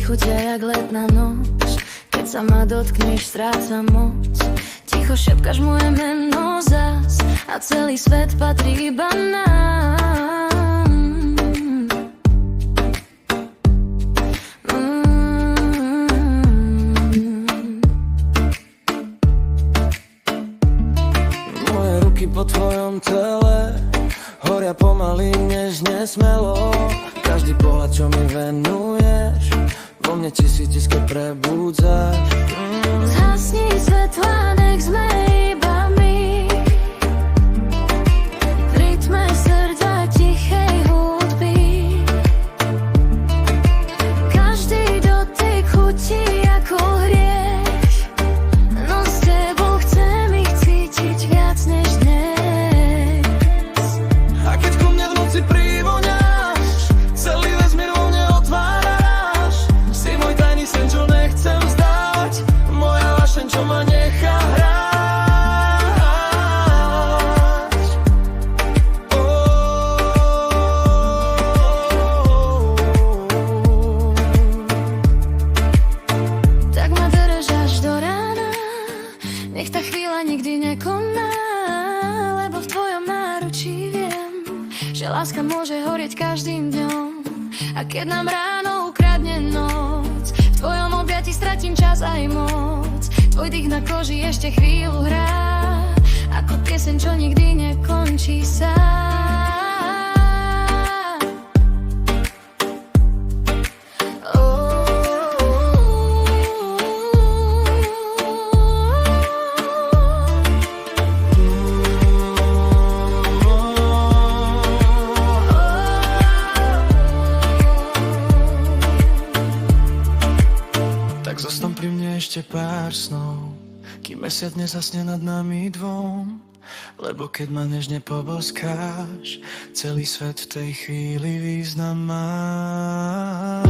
chutia jak letná noc. Keď sa ma dotkneš, strácam moc. Ticho šepkaš moje meno zas a celý svet patrí iba nám. Moje ruky po tvojom tele horia pomaly, nežne, smelo. Každý pohľad, čo mi venuješ, vo mne tisíciske prebúdzaš. Zhasni svetla, nech sme iba my. V rytme srdca tichej hudby. Každý dotyk chutí ako hriech. No s tebou chcem ich cítiť viac než dnes. A keď ku mne v noci privoňaš, celý vesmír vo mne otváraš. Si môj tajný sen, čo nechcem vzdať, moja vášeň, čo ma nechá hrať. Tak ma drž až do rána, nech tá chvíľa nikdy nekoná. Lebo v tvojom náručí viem, že láska môže horieť každým dňom. A keď nám ráno ukradne noc, v tvojom objatí stratím čas aj moc. Tvoj dých na koži ešte chvíľu hrá, ako pieseň, čo nikdy nekončí sám. Tak zostaň pri mne ešte pár snov, kým mesiac nezasne nad nami dvom. Lebo keď ma nežne poboskáš, celý svet v tej chvíli význam má.